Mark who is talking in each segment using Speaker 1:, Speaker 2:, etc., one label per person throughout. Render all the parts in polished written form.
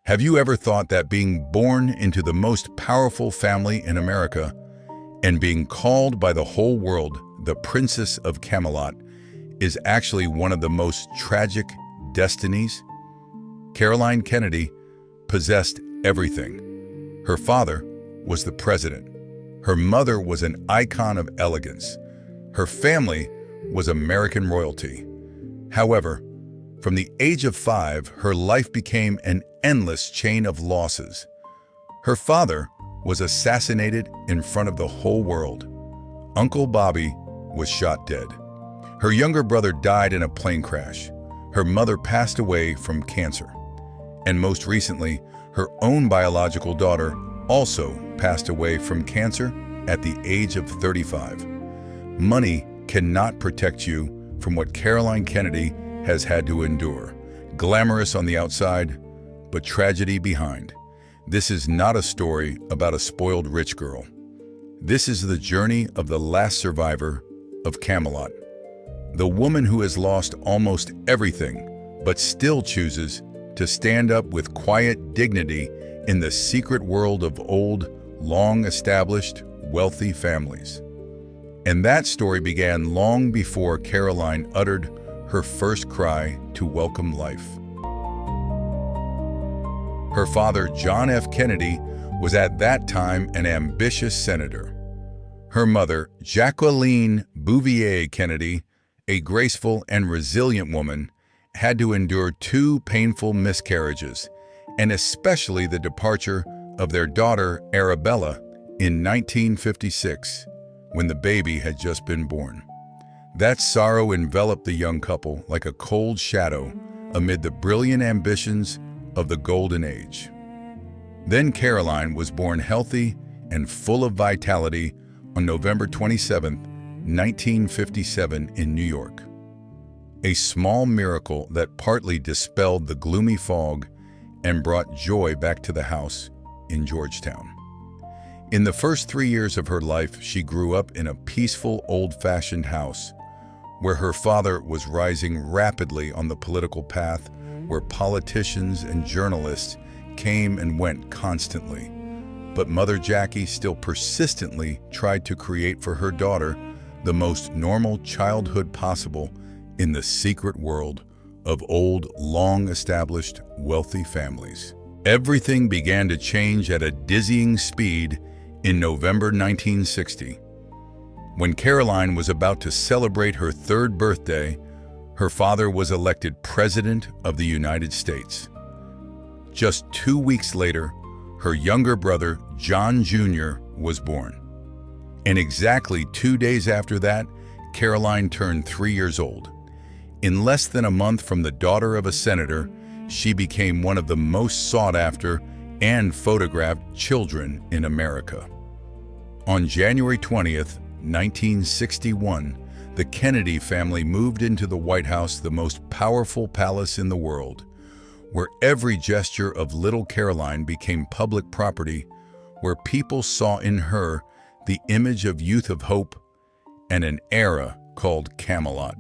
Speaker 1: Have you ever thought that being born into the most powerful family in America and being called by the whole world the Princess of Camelot is actually one of the most tragic destinies? Caroline Kennedy possessed everything. Her father was the president. Her mother was an icon of elegance. Her family was American royalty. However, from the age of 5, her life became an endless chain of losses. Her father was assassinated in front of the whole world. Uncle Bobby was shot dead. Her younger brother died in a plane crash. Her mother passed away from cancer. And most recently, her own biological daughter also passed away from cancer at the age of 35. Money cannot protect you from what Caroline Kennedy has had to endure. Glamorous on the outside, but tragedy behind. This is not a story about a spoiled rich girl. This is the journey of the last survivor of Camelot. The woman who has lost almost everything, but still chooses to stand up with quiet dignity in the secret world of old, long-established, wealthy families. And that story began long before Caroline uttered her first cry to welcome life. Her father, John F. Kennedy, was at that time an ambitious senator. Her mother, Jacqueline Kennedy, a graceful and resilient woman, had to endure 2 painful miscarriages, and especially the departure of their daughter, Arabella, in 1956, when the baby had just been born. That sorrow enveloped the young couple like a cold shadow amid the brilliant ambitions of the Golden Age. Then Caroline was born healthy and full of vitality on November 27, 1957 in New York. A small miracle that partly dispelled the gloomy fog and brought joy back to the house in Georgetown. In the first 3 years of her life, she grew up in a peaceful, old-fashioned house where her father was rising rapidly on the political path, where politicians and journalists came and went constantly. But Mother Jackie still persistently tried to create for her daughter the most normal childhood possible in the secret world of old, long-established, wealthy families. Everything began to change at a dizzying speed in November 1960. When Caroline was about to celebrate her 3rd birthday, her father was elected President of the United States. Just 2 weeks later, her younger brother, John Jr., was born. And exactly 2 days after that, Caroline turned 3 years old. In less than a month from the daughter of a senator, she became one of the most sought-after and photographed children in America. On January 20th, 1961, the Kennedy family moved into the White House, the most powerful palace in the world, where every gesture of little Caroline became public property, where people saw in her the image of youth of hope and an era called Camelot.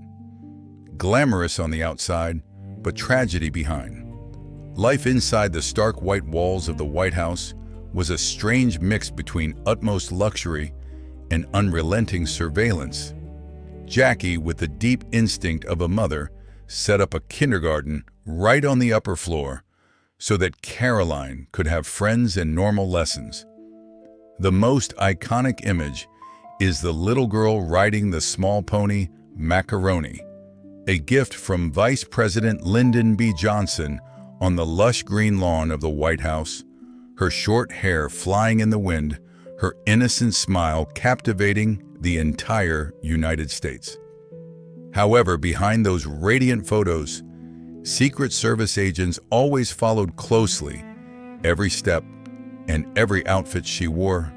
Speaker 1: Glamorous on the outside, but tragedy behind. Life inside the stark white walls of the White House was a strange mix between utmost luxury and unrelenting surveillance. Jackie, with the deep instinct of a mother, set up a kindergarten right on the upper floor so that Caroline could have friends and normal lessons. The most iconic image is the little girl riding the small pony Macaroni, a gift from Vice President Lyndon B. Johnson on the lush green lawn of the White House, her short hair flying in the wind, her innocent smile captivating the entire United States. However, behind those radiant photos, Secret Service agents always followed closely. Every step and every outfit she wore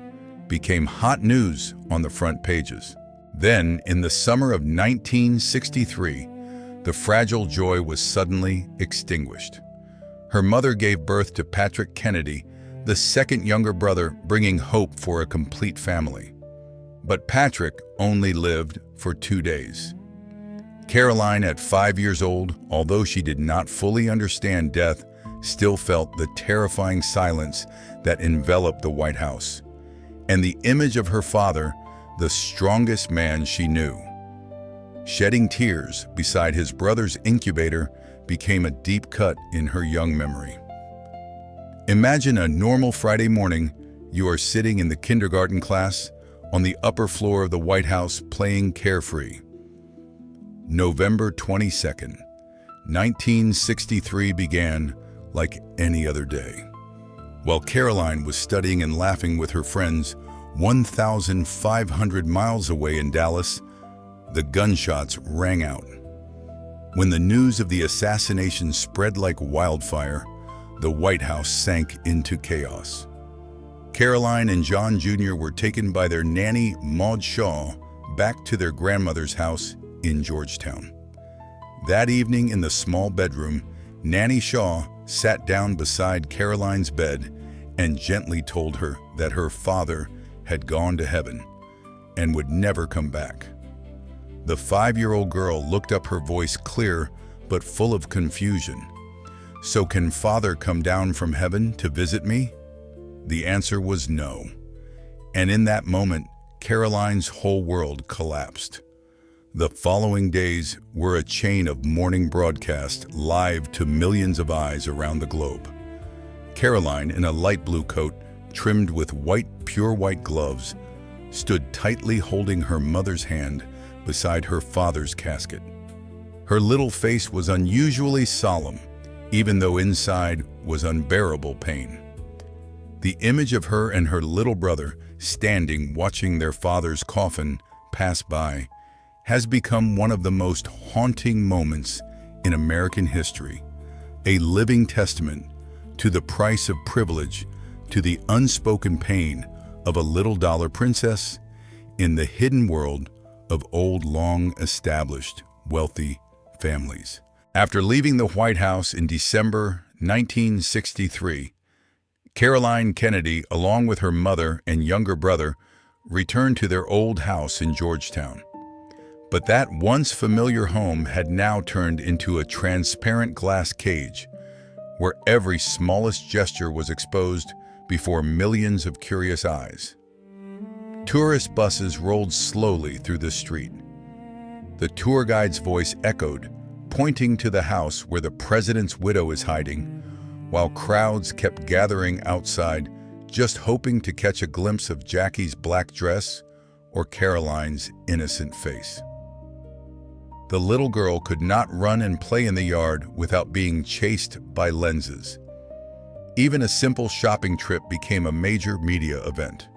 Speaker 1: became hot news on the front pages. Then, in the summer of 1963, the fragile joy was suddenly extinguished. Her mother gave birth to Patrick Kennedy, the 2nd younger brother, bringing hope for a complete family. But Patrick only lived for 2 days. Caroline, at 5 years old, although she did not fully understand death, still felt the terrifying silence that enveloped the White House, and the image of her father, the strongest man she knew. Shedding tears beside his brother's incubator became a deep cut in her young memory. Imagine a normal Friday morning. You are sitting in the kindergarten class on the upper floor of the White House playing carefree. November 22nd, 1963 began like any other day. While Caroline was studying and laughing with her friends 1,500 miles away in Dallas, the gunshots rang out. When the news of the assassination spread like wildfire, the White House sank into chaos. Caroline and John Jr. were taken by their nanny, Maud Shaw, back to their grandmother's house in Georgetown. That evening in the small bedroom, Nanny Shaw sat down beside Caroline's bed and gently told her that her father had gone to heaven and would never come back. The 5-year-old girl looked up, her voice clear but full of confusion. "So can Father come down from heaven to visit me?" The answer was no. And in that moment, Caroline's whole world collapsed. The following days were a chain of mourning broadcasts live to millions of eyes around the globe. Caroline, in a light blue coat trimmed with pure white gloves, stood tightly holding her mother's hand beside her father's casket. Her little face was unusually solemn, even though inside was unbearable pain. The image of her and her little brother standing watching their father's coffin pass by has become one of the most haunting moments in American history, a living testament to the price of privilege, to the unspoken pain of a little dollar princess in the hidden world of old, long-established, wealthy families. After leaving the White House in December 1963, Caroline Kennedy, along with her mother and younger brother, returned to their old house in Georgetown. But that once familiar home had now turned into a transparent glass cage, where every smallest gesture was exposed before millions of curious eyes. Tourist buses rolled slowly through the street. The tour guide's voice echoed, pointing to the house where the president's widow is hiding, while crowds kept gathering outside, just hoping to catch a glimpse of Jackie's black dress or Caroline's innocent face. The little girl could not run and play in the yard without being chased by lenses. Even a simple shopping trip became a major media event.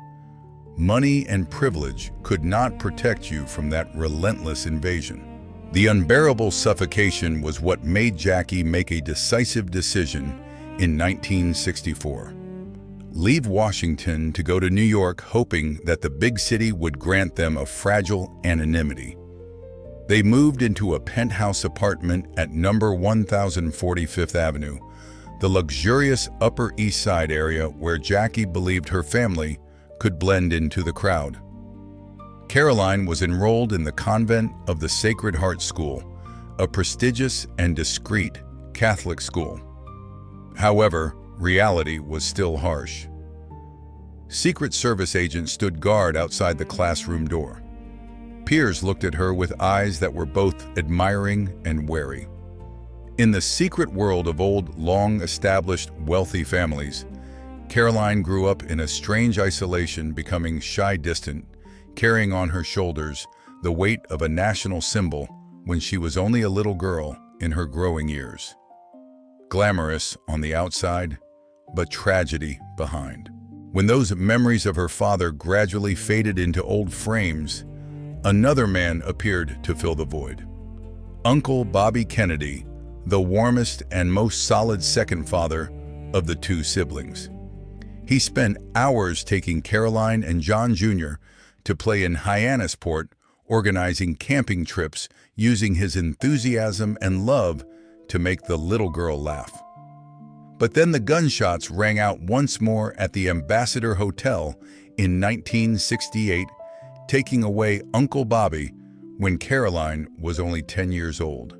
Speaker 1: Money and privilege could not protect you from that relentless invasion. The unbearable suffocation was what made Jackie make a decisive decision in 1964. Leave Washington to go to New York, hoping that the big city would grant them a fragile anonymity. They moved into a penthouse apartment at number 1040 Fifth Avenue, the luxurious Upper East Side area where Jackie believed her family could blend into the crowd. Caroline was enrolled in the convent of the Sacred Heart School, a prestigious and discreet Catholic school. However, reality was still harsh. Secret Service agents stood guard outside the classroom door. Peers looked at her with eyes that were both admiring and wary. In the secret world of old, long-established, wealthy families, Caroline grew up in a strange isolation, becoming shy, distant, carrying on her shoulders the weight of a national symbol when she was only a little girl in her growing years. Glamorous on the outside, but tragedy behind. When those memories of her father gradually faded into old frames, another man appeared to fill the void. Uncle Bobby Kennedy, the warmest and most solid second father of the two siblings. He spent hours taking Caroline and John Jr. to play in Hyannisport, organizing camping trips, using his enthusiasm and love to make the little girl laugh. But then the gunshots rang out once more at the Ambassador Hotel in 1968, taking away Uncle Bobby when Caroline was only 10 years old.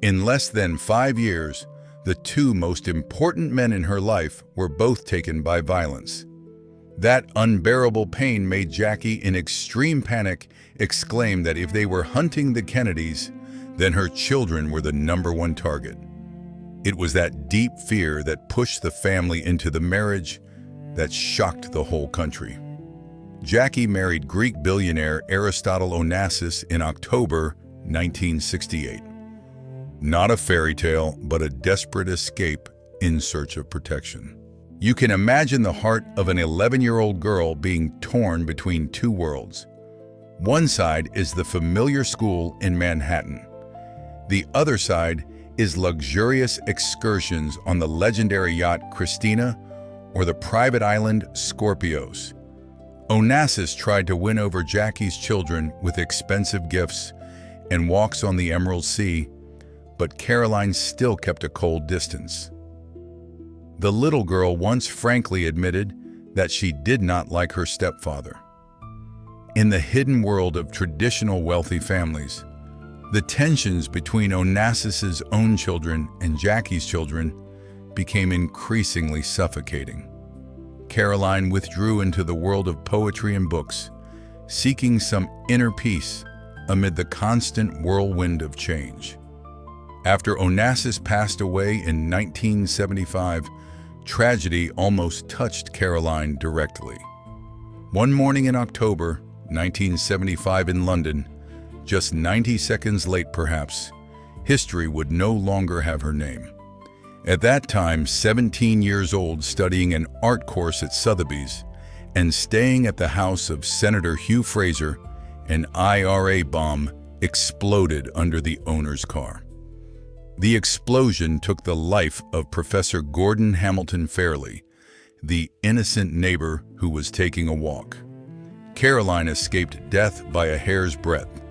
Speaker 1: In less than 5 years, The two most important men in her life were both taken by violence. That unbearable pain made Jackie, in extreme panic, exclaim that if they were hunting the Kennedys, then her children were the #1 target. It was that deep fear that pushed the family into the marriage that shocked the whole country. Jackie married Greek billionaire Aristotle Onassis in October 1968. Not a fairy tale, but a desperate escape in search of protection. You can imagine the heart of an 11-year-old girl being torn between two worlds. One side is the familiar school in Manhattan. The other side is luxurious excursions on the legendary yacht Christina or the private island Scorpios. Onassis tried to win over Jackie's children with expensive gifts and walks on the Emerald Sea, but Caroline still kept a cold distance. The little girl once frankly admitted that she did not like her stepfather. In the hidden world of traditional wealthy families, the tensions between Onassis's own children and Jackie's children became increasingly suffocating. Caroline withdrew into the world of poetry and books, seeking some inner peace amid the constant whirlwind of change. After Onassis passed away in 1975, tragedy almost touched Caroline directly. One morning in October 1975 in London, just 90 seconds late perhaps, history would no longer have her name. At that time, 17 years old, studying an art course at Sotheby's and staying at the house of Senator Hugh Fraser, an IRA bomb exploded under the owner's car. The explosion took the life of Professor Gordon Hamilton Fairley, the innocent neighbor who was taking a walk. Caroline escaped death by a hair's breadth.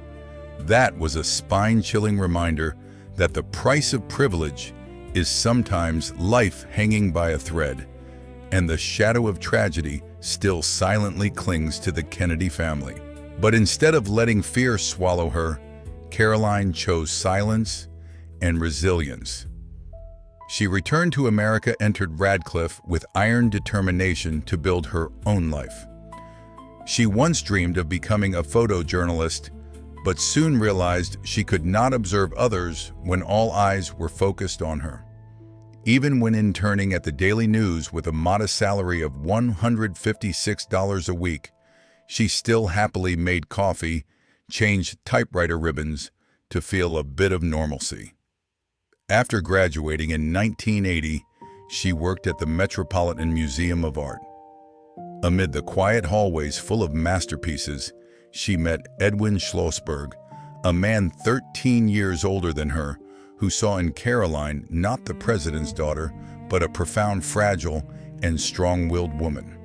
Speaker 1: That was a spine-chilling reminder that the price of privilege is sometimes life hanging by a thread, and the shadow of tragedy still silently clings to the Kennedy family. But instead of letting fear swallow her, Caroline chose silence and resilience. She returned to America, entered Radcliffe with iron determination to build her own life. She once dreamed of becoming a photojournalist, but soon realized she could not observe others when all eyes were focused on her. Even when interning at the Daily News with a modest salary of $156 a week, she still happily made coffee, changed typewriter ribbons to feel a bit of normalcy. After graduating in 1980, she worked at the Metropolitan Museum of Art. Amid the quiet hallways full of masterpieces, she met Edwin Schlossberg, a man 13 years older than her, who saw in Caroline not the president's daughter, but a profound, fragile, and strong-willed woman.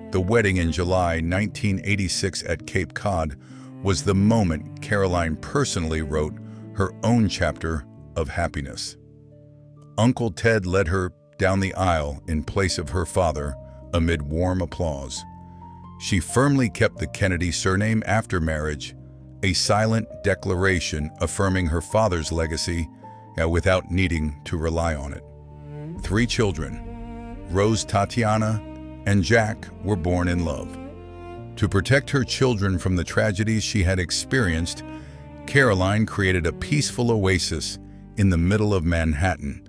Speaker 1: The wedding in July 1986 at Cape Cod was the moment Caroline personally wrote her own chapter of happiness. Uncle Ted led her down the aisle in place of her father amid warm applause. She firmly kept the Kennedy surname after marriage, a silent declaration affirming her father's legacy without needing to rely on it. 3 children, Rose, Tatiana, and Jack, were born in love. To protect her children from the tragedies she had experienced, Caroline created a peaceful oasis in the middle of Manhattan,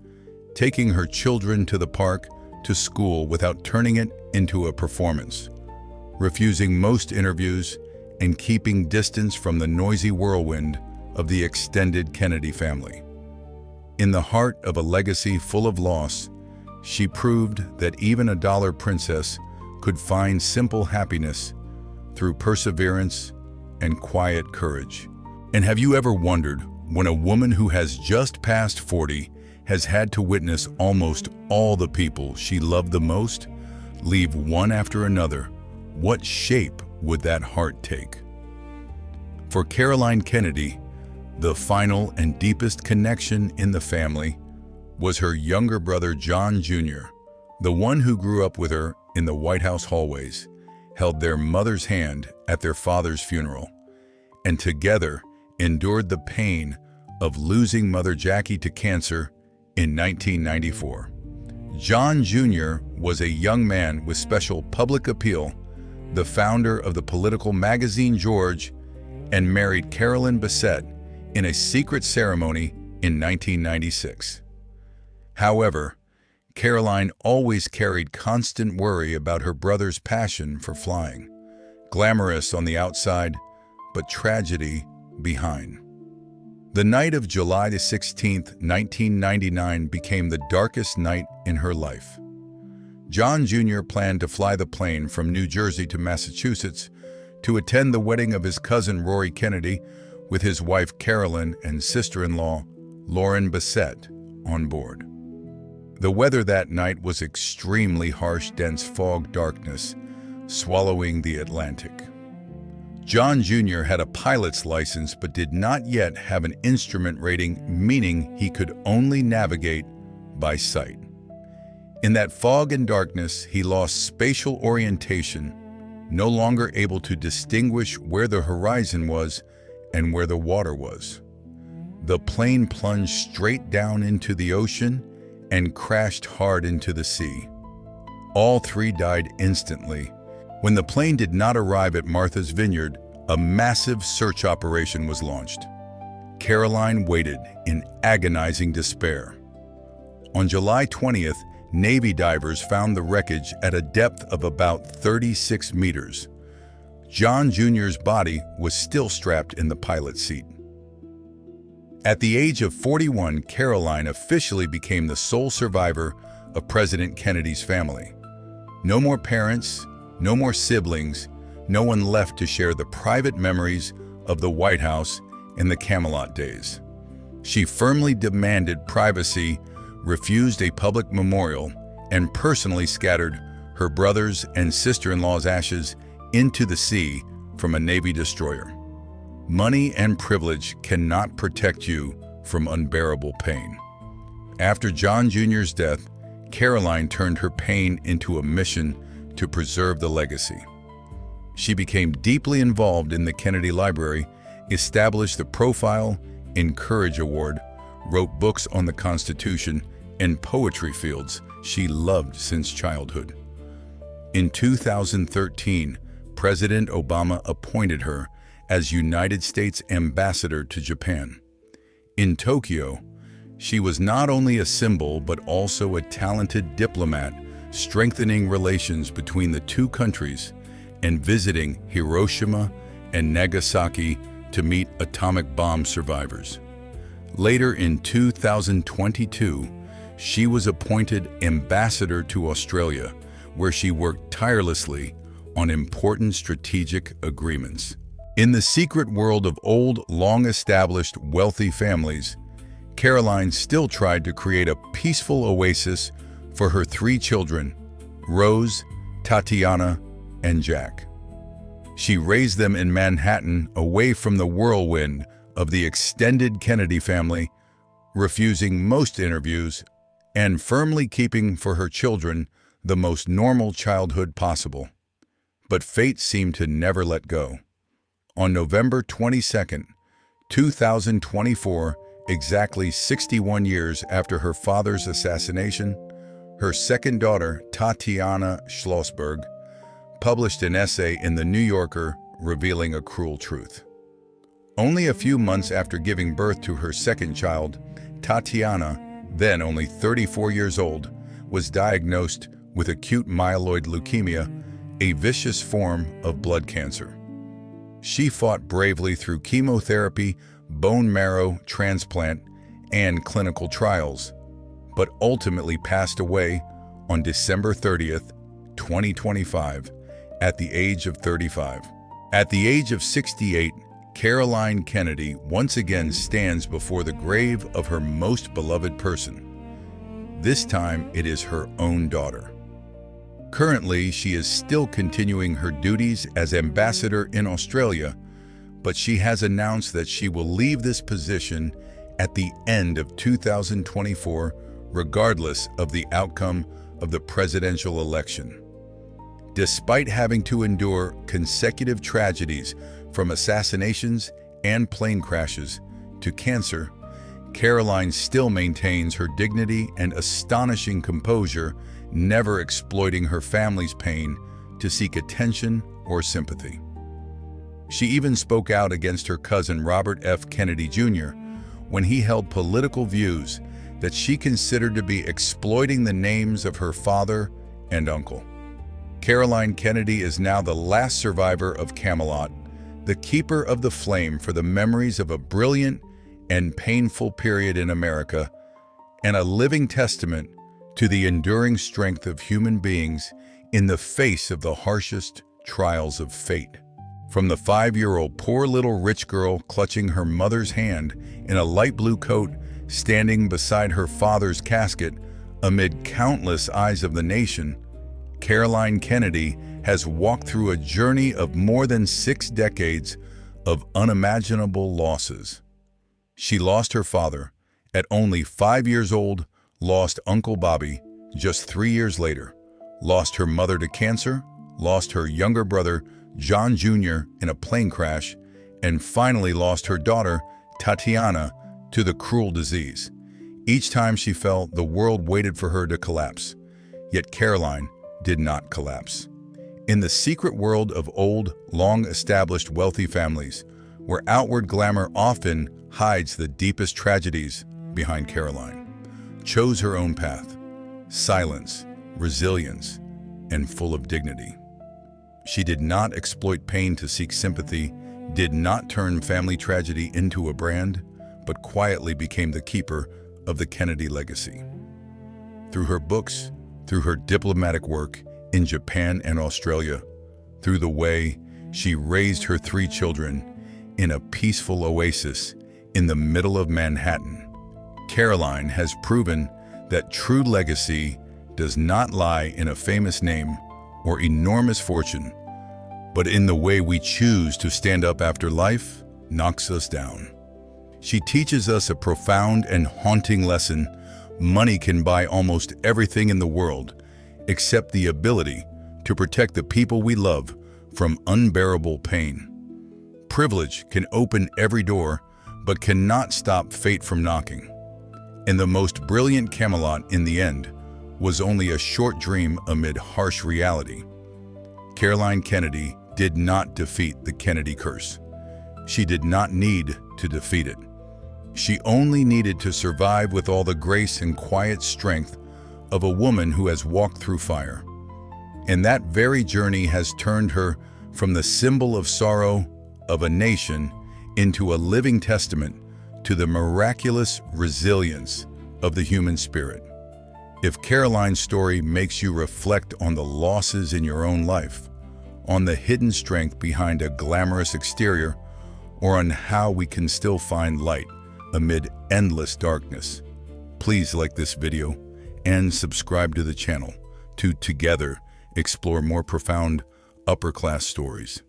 Speaker 1: taking her children to the park, to school without turning it into a performance, refusing most interviews and keeping distance from the noisy whirlwind of the extended Kennedy family. In the heart of a legacy full of loss, she proved that even a dollar princess could find simple happiness through perseverance and quiet courage. And have you ever wondered, when a woman who has just passed 40 has had to witness almost all the people she loved the most leave one after another, what shape would that heart take? For Caroline Kennedy, the final and deepest connection in the family was her younger brother John Jr., the one who grew up with her in the White House hallways, held their mother's hand at their father's funeral, and together endured the pain of losing Mother Jackie to cancer In 1994, John Jr. was a young man with special public appeal, the founder of the political magazine George, and married Caroline Bassett in a secret ceremony in 1996. However, Caroline always carried constant worry about her brother's passion for flying, glamorous on the outside, but tragedy behind. The night of July 16, 1999 became the darkest night in her life. John Jr. planned to fly the plane from New Jersey to Massachusetts to attend the wedding of his cousin Rory Kennedy with his wife Carolyn and sister-in-law Lauren Bassett on board. The weather that night was extremely harsh, dense fog darkness swallowing the Atlantic. John Jr. had a pilot's license but did not yet have an instrument rating, meaning he could only navigate by sight. In that fog and darkness, he lost spatial orientation, no longer able to distinguish where the horizon was and where the water was. The plane plunged straight down into the ocean and crashed hard into the sea. All three died instantly. When the plane did not arrive at Martha's Vineyard, a massive search operation was launched. Caroline waited in agonizing despair. On July 20th, Navy divers found the wreckage at a depth of about 36 meters. John Jr.'s body was still strapped in the pilot's seat. At the age of 41, Caroline officially became the sole survivor of President Kennedy's family. No more parents, no more siblings, no one left to share the private memories of the White House in the Camelot days. She firmly demanded privacy, refused a public memorial, and personally scattered her brother's and sister-in-law's ashes into the sea from a Navy destroyer. Money and privilege cannot protect you from unbearable pain. After John Jr.'s death, Caroline turned her pain into a mission to preserve the legacy. She became deeply involved in the Kennedy Library, established the Profile in Courage Award, wrote books on the Constitution and poetry, fields she loved since childhood. In 2013, President Obama appointed her as United States Ambassador to Japan. In Tokyo, she was not only a symbol but also a talented diplomat, strengthening relations between the two countries and visiting Hiroshima and Nagasaki to meet atomic bomb survivors. Later in 2022, she was appointed ambassador to Australia, where she worked tirelessly on important strategic agreements. In the secret world of old, long-established, wealthy families, Caroline still tried to create a peaceful oasis for her three children, Rose, Tatiana, and Jack. She raised them in Manhattan, away from the whirlwind of the extended Kennedy family, refusing most interviews and firmly keeping for her children the most normal childhood possible. But fate seemed to never let go. On November 22, 2024, exactly 61 years after her father's assassination, her second daughter, Tatiana Schlossberg, published an essay in The New Yorker revealing a cruel truth. Only a few months after giving birth to her second child, Tatiana, then only 34 years old, was diagnosed with acute myeloid leukemia, a vicious form of blood cancer. She fought bravely through chemotherapy, bone marrow transplant, and clinical trials, but ultimately passed away on December 30th, 2025, at the age of 35. At the age of 68, Caroline Kennedy once again stands before the grave of her most beloved person. This time it is her own daughter. Currently, she is still continuing her duties as ambassador in Australia, but she has announced that she will leave this position at the end of 2024, regardless of the outcome of the presidential election. Despite having to endure consecutive tragedies from assassinations and plane crashes to cancer, Caroline still maintains her dignity and astonishing composure, never exploiting her family's pain to seek attention or sympathy. She even spoke out against her cousin Robert F. Kennedy Jr. when he held political views that she considered to be exploiting the names of her father and uncle. Caroline Kennedy is now the last survivor of Camelot, the keeper of the flame for the memories of a brilliant and painful period in America, and a living testament to the enduring strength of human beings in the face of the harshest trials of fate. From the 5-year-old poor little rich girl clutching her mother's hand in a light blue coat, standing beside her father's casket amid countless eyes of the nation, Caroline Kennedy has walked through a journey of more than 6 decades of unimaginable losses. She lost her father at only 5 years old, lost Uncle Bobby just 3 years later, lost her mother to cancer, lost her younger brother John Jr. in a plane crash, and finally lost her daughter Tatiana to the cruel disease. Each time she fell, the world waited for her to collapse. Yet Caroline did not collapse. In the secret world of old, long-established wealthy families, where outward glamour often hides the deepest tragedies, behind Caroline chose her own path, silence, resilience, and full of dignity. She did not exploit pain to seek sympathy, did not turn family tragedy into a brand, but quietly became the keeper of the Kennedy legacy. Through her books, through her diplomatic work in Japan and Australia, through the way she raised her 3 children in a peaceful oasis in the middle of Manhattan, Caroline has proven that true legacy does not lie in a famous name or enormous fortune, but in the way we choose to stand up after life knocks us down. She teaches us a profound and haunting lesson. Money can buy almost everything in the world, except the ability to protect the people we love from unbearable pain. Privilege can open every door, but cannot stop fate from knocking. And the most brilliant Camelot, in the end, was only a short dream amid harsh reality. Caroline Kennedy did not defeat the Kennedy curse. She did not need to defeat it. She only needed to survive with all the grace and quiet strength of a woman who has walked through fire. And that very journey has turned her from the symbol of sorrow of a nation into a living testament to the miraculous resilience of the human spirit. If Caroline's story makes you reflect on the losses in your own life, on the hidden strength behind a glamorous exterior, or on how we can still find light amid endless darkness, please like this video and subscribe to the channel to together explore more profound upper-class stories.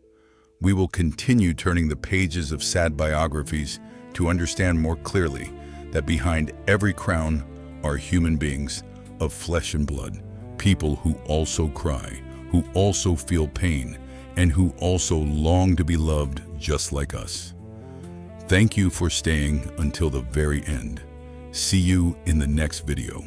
Speaker 1: We will continue turning the pages of sad biographies to understand more clearly that behind every crown are human beings of flesh and blood, people who also cry, who also feel pain, and who also long to be loved just like us. Thank you for staying until the very end. See you in the next video.